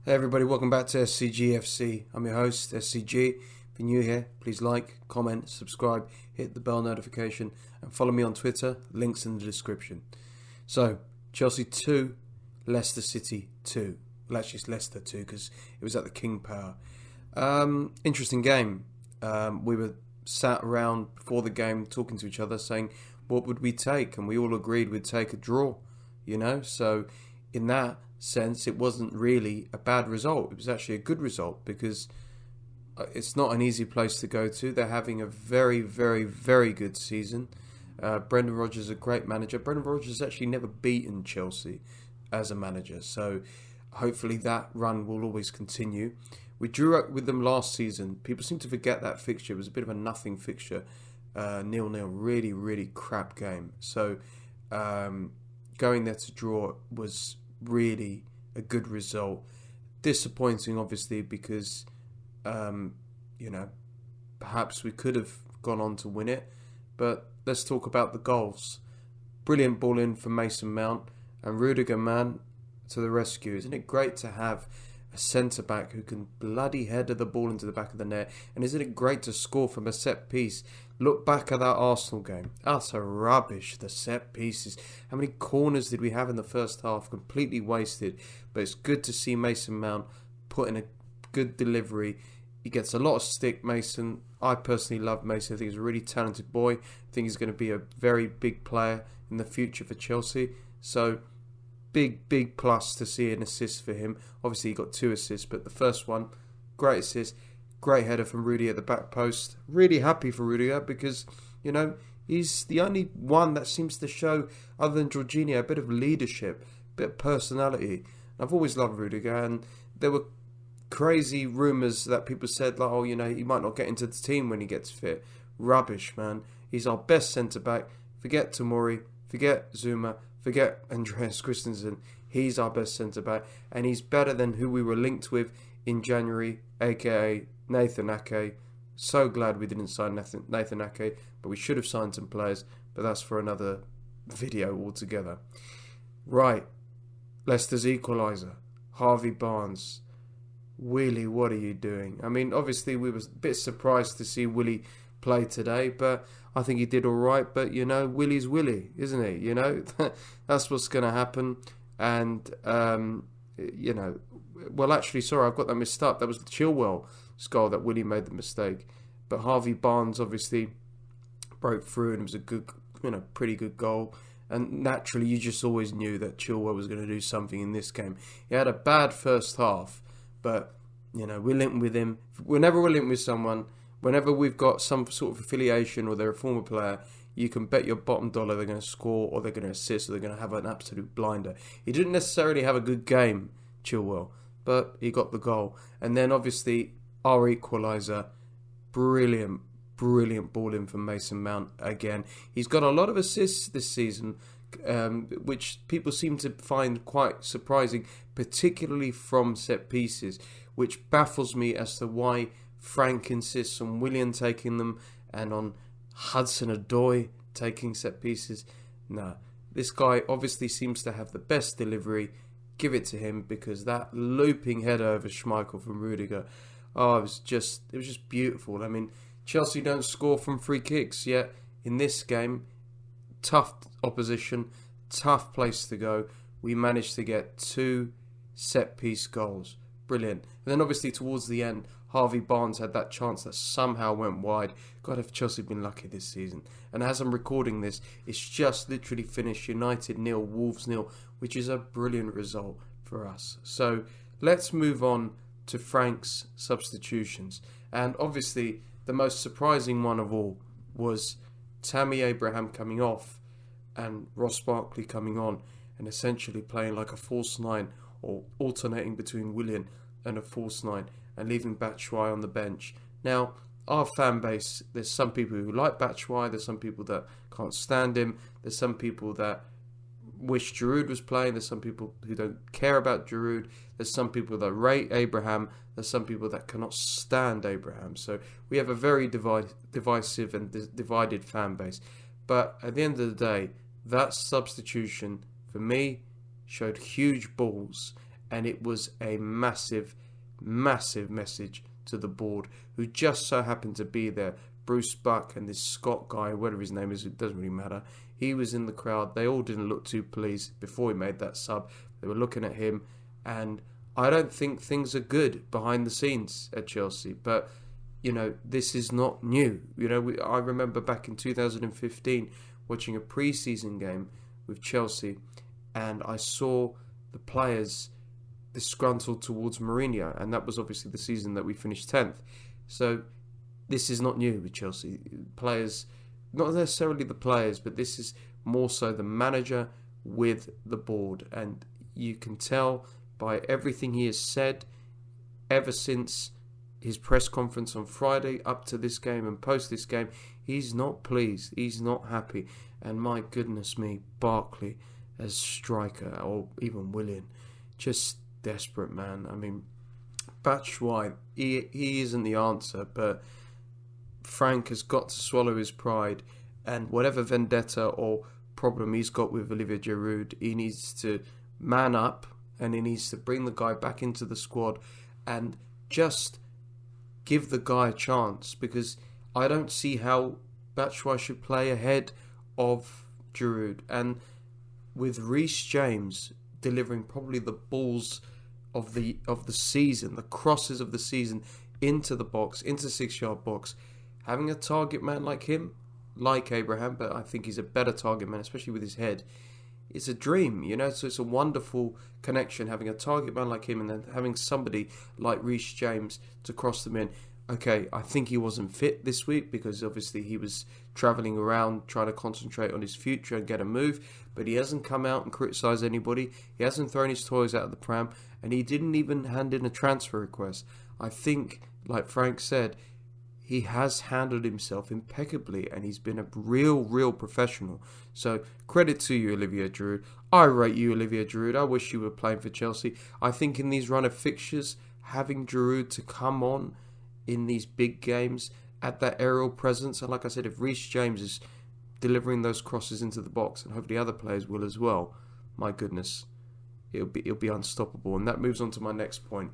Hey everybody, welcome back to SCG FC. I'm your host, SCG. If you're new here, please like, comment, subscribe, hit the bell notification, and follow me on Twitter. Links in the description. So, Chelsea 2, Leicester City 2. Well, actually, it's Leicester 2 because it was at the King Power. Interesting game. We were sat around before the game talking to each other saying, what would we take? And we all agreed we'd take a draw, So, in that sense, it wasn't really a bad result. It was actually a good result because it's not an easy place to go to. They're having a very, very, very good season. Brendan Rodgers is a great manager. Brendan Rodgers has actually never beaten Chelsea as a manager, so hopefully that run will always continue. We drew up with them last season. People seem to forget that fixture. It was a bit of a nothing fixture. 0-0, really, really crap game. So going there to draw was really a good result. Disappointing, obviously, because perhaps we could have gone on to win it. But let's talk about the goals. Brilliant ball in from Mason Mount, and Rudiger, man, to the rescue. Isn't it great to have a centre-back who can bloody header the ball into the back of the net? And isn't it great to score from a set piece? Look back at that Arsenal game. Utter rubbish, the set pieces. How many corners did we have in the first half? Completely wasted. But it's good to see Mason Mount put in a good delivery. He gets a lot of stick, Mason. I personally love Mason. I think he's a really talented boy. I think he's going to be a very big player in the future for Chelsea. So, big plus to see an assist for him. Obviously, he got 2 assists, but the first one, great assist. Great header from Rudiger at the back post. Really happy for Rudiger because, he's the only one that seems to show, other than Jorginho, a bit of leadership, a bit of personality. I've always loved Rudiger, and there were crazy rumours that people said, like, he might not get into the team when he gets fit. Rubbish, man. He's our best centre-back. Forget Tomori, forget Zuma, forget Andreas Christensen. He's our best centre-back, and he's better than who we were linked with in January, aka Nathan Ake. So glad we didn't sign Nathan Ake, but we should have signed some players, but that's for another video altogether. Right, Leicester's equaliser, Harvey Barnes. Willie, what are you doing? I mean, obviously we were a bit surprised to see Willie play today, but I think he did all right. But, Willie's Willie, isn't he? That's what's going to happen. And, well, actually, sorry, I've got that mixed up. That was the Chilwell's goal that Willie made the mistake. But Harvey Barnes obviously broke through, and it was a good, pretty good goal. And naturally, you just always knew that Chilwell was going to do something in this game. He had a bad first half, but, we're linked with him. Whenever we're linked with someone, whenever we've got some sort of affiliation or they're a former player, you can bet your bottom dollar they're going to score or they're going to assist or they're going to have an absolute blinder. He didn't necessarily have a good game, Chilwell, but he got the goal. And then obviously our equaliser, brilliant ball in from Mason Mount again. He's got a lot of assists this season, which people seem to find quite surprising, particularly from set pieces, which baffles me as to why Frank insists on Willian taking them and on Hudson-Odoi taking set pieces. No, this guy obviously seems to have the best delivery. Give it to him, because that looping header over Schmeichel from Rudiger, it was just beautiful. I mean, Chelsea don't score from free kicks, yet in this game, tough opposition, tough place to go, we managed to get 2 set-piece goals. Brilliant. And then obviously towards the end, Harvey Barnes had that chance that somehow went wide. God, have Chelsea been lucky this season. And as I'm recording this, it's just literally finished United 0, Wolves 0, which is a brilliant result for us. So let's move on to Frank's substitutions. And obviously, the most surprising one of all was Tammy Abraham coming off and Ross Barkley coming on and essentially playing like a false 9 or alternating between Willian and a false 9 and leaving Batshuayi on the bench. Now, our fan base, there's some people who like Batshuayi, there's some people that can't stand him, there's some people that wish Giroud was playing, there's some people who don't care about Giroud, there's some people that rate Abraham, there's some people that cannot stand Abraham. So we have a very divisive and divided fan base. But at the end of the day, that substitution, for me, showed huge balls and it was a massive, massive message to the board, who just so happened to be there. Bruce Buck and this Scott guy, whatever his name is, it doesn't really matter. He was in the crowd. They all didn't look too pleased before he made that sub. They were looking at him, and I don't think things are good behind the scenes at Chelsea. But, this is not new. I remember back in 2015 watching a pre-season game with Chelsea, and I saw the players disgruntled towards Mourinho, and that was obviously the season that we finished 10th. So this is not new with Chelsea. Players, not necessarily the players, but this is more so the manager with the board. And you can tell by everything he has said ever since his press conference on Friday up to this game and post this game, he's not pleased. He's not happy. And my goodness me, Barkley as striker, or even Willian, just desperate, man. I mean, Batshuayi, he isn't the answer, but Frank has got to swallow his pride, and whatever vendetta or problem he's got with Olivier Giroud, he needs to man up, and he needs to bring the guy back into the squad and just give the guy a chance, because I don't see how Batshuayi should play ahead of Giroud. And with Reece James delivering probably the balls of the season, the crosses of the season into the box, into the 6-yard box, having a target man like him, like Abraham, but I think he's a better target man, especially with his head, it's a dream, so it's a wonderful connection, having a target man like him and then having somebody like Reece James to cross them in. Okay, I think he wasn't fit this week because obviously he was travelling around trying to concentrate on his future and get a move, but he hasn't come out and criticised anybody. He hasn't thrown his toys out of the pram, and he didn't even hand in a transfer request. I think, like Frank said, he has handled himself impeccably, and he's been a real professional. So credit to you, Olivier Giroud. I rate you, Olivier Giroud. I wish you were playing for Chelsea. I think in these run of fixtures, having Giroud to come on in these big games at that aerial presence, and like I said, if Reece James is delivering those crosses into the box, and hopefully other players will as well, my goodness, it'll be unstoppable. And that moves on to my next point.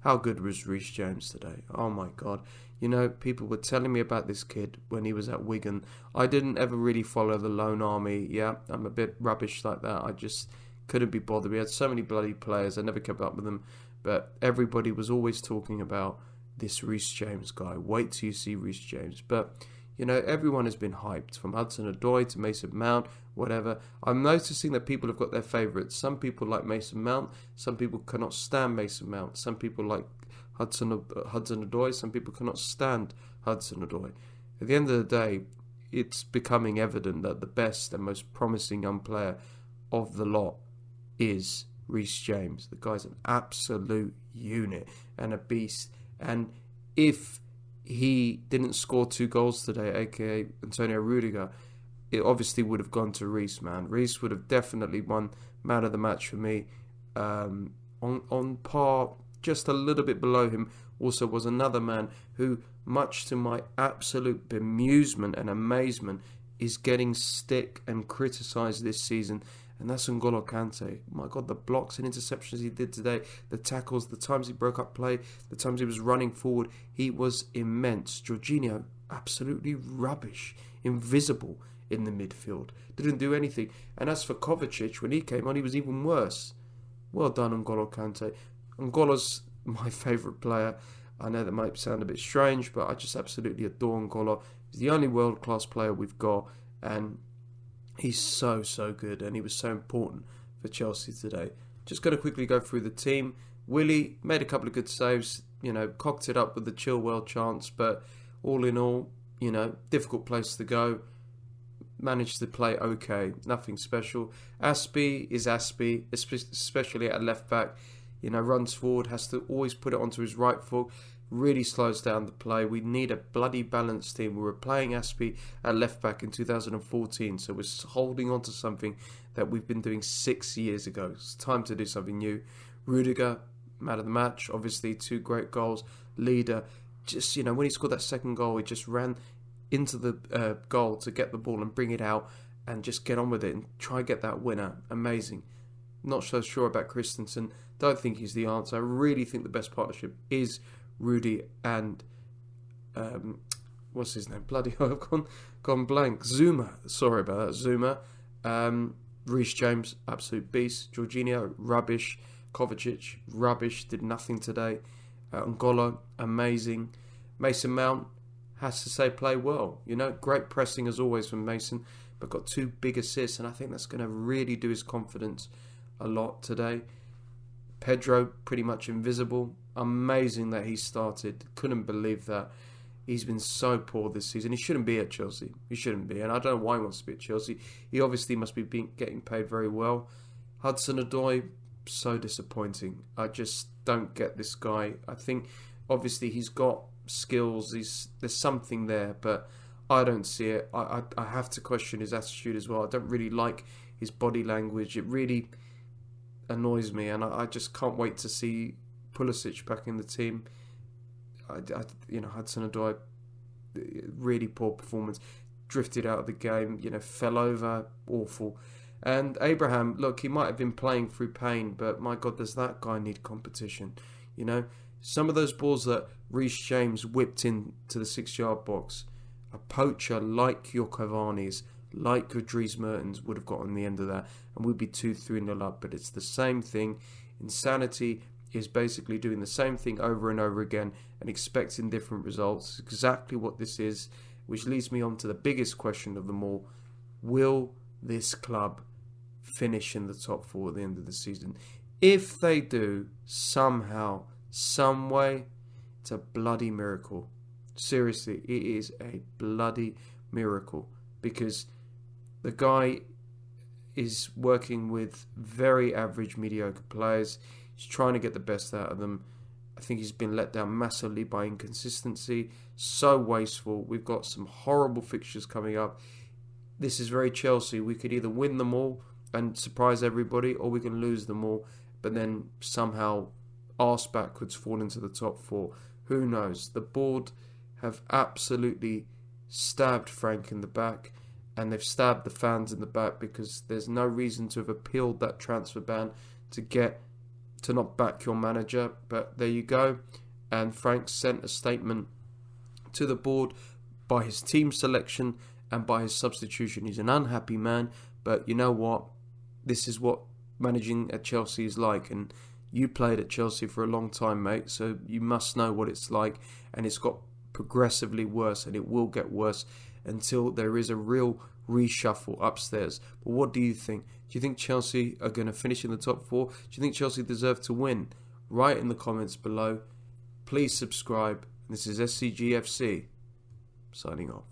How good was Reece James today? Oh my God. People were telling me about this kid when he was at Wigan. I didn't ever really follow the Lone Army. Yeah, I'm a bit rubbish like that. I just couldn't be bothered. We had so many bloody players. I never kept up with them. But everybody was always talking about this Reece James guy. Wait till you see Reece James. But, everyone has been hyped, from Hudson-Odoi to Mason Mount, whatever. I'm noticing that people have got their favourites. Some people like Mason Mount. Some people cannot stand Mason Mount. Some people like Hudson-Odoi. Some people cannot stand Hudson-Odoi. At the end of the day, it's becoming evident that the best and most promising young player of the lot is Reece James. The guy's an absolute unit and a beast. And if he didn't score 2 goals today, aka Antonio Rudiger, it obviously would have gone to Reece, man. Reece would have definitely won man of the match for me. On par, just a little bit below him, also was another man who, much to my absolute bemusement and amazement, is getting stick and criticised this season, and that's N'Golo Kante. My God, the blocks and interceptions he did today, the tackles, the times he broke up play, the times he was running forward, he was immense. Jorginho, absolutely rubbish, invisible in the midfield, didn't do anything. And as for Kovacic, when he came on, he was even worse. Well done, N'Golo Kante. N'Golo's my favourite player. I know that might sound a bit strange, but I just absolutely adore N'Golo. He's the only world-class player we've got, and he's so good, and he was so important for Chelsea today. Just going to quickly go through the team. Willie made a couple of good saves, cocked it up with the Chilwell chance, but all in all, difficult place to go. Managed to play okay, nothing special. Aspie is Aspie, especially at left back. Runs forward, has to always put it onto his right foot. Really slows down the play. We need a bloody balanced team. We were playing Aspie at left back in 2014, so we're holding on to something that we've been doing 6 years ago. It's time to do something new. Rudiger, man of the match, obviously 2 great goals. Leader, just when he scored that second goal, he just ran into the goal to get the ball and bring it out and just get on with it and try and get that winner. Amazing. Not so sure about Christensen. Don't think he's the answer. I really think the best partnership is Rudy and what's his name? Bloody hell, I've gone blank. Zuma. Sorry about that. Zuma. Reece James, absolute beast. Jorginho, rubbish. Kovacic, rubbish. Did nothing today. N'Golo, amazing. Mason Mount, has to say, play well. You know, great pressing as always from Mason, but got 2 big assists, and I think that's going to really do his confidence a lot today. Pedro, pretty much invisible. Amazing that he started. Couldn't believe that. He's been so poor this season. He shouldn't be at Chelsea. He shouldn't be. And I don't know why he wants to be at Chelsea. He obviously must be getting paid very well. Hudson-Odoi, so disappointing. I just don't get this guy. I think, obviously, he's got skills. There's something there, but I don't see it. I have to question his attitude as well. I don't really like his body language. It really annoys me, and I just can't wait to see Pulisic back in the team. Hudson-Odoi, really poor performance, drifted out of the game, fell over, awful. And Abraham, look, he might have been playing through pain, but my God, does that guy need competition? Some of those balls that Reece James whipped into the 6-yard box, a poacher like your Cavani's, like your Dries Mertens would have got on the end of that, and we'd be 2-3-0 up. But it's the same thing. Insanity is basically doing the same thing over and over again and expecting different results. Exactly what this is, which leads me on to the biggest question of them all. Will this club finish in the top 4 at the end of the season? If they do, somehow, some way, it's a bloody miracle. Seriously, it is a bloody miracle, because the guy is working with very average, mediocre players. He's trying to get the best out of them. I think he's been let down massively by inconsistency. So wasteful. We've got some horrible fixtures coming up. This is very Chelsea. We could either win them all and surprise everybody, or we can lose them all, but then somehow arse backwards fall into the top 4. Who knows? The board have absolutely stabbed Frank in the back, and they've stabbed the fans in the back, because there's no reason to have appealed that transfer ban to not back your manager. But there you go. And Frank sent a statement to the board by his team selection and by his substitution. He's an unhappy man, but you know what? This is what managing at Chelsea is like, and you played at Chelsea for a long time, mate, so you must know what it's like, and it's got progressively worse, and it will get worse until there is a real reshuffle upstairs. But what do you think? Do you think Chelsea are going to finish in the top 4? Do you think Chelsea deserve to win? Write in the comments below. Please subscribe. This is SCG FC, signing off.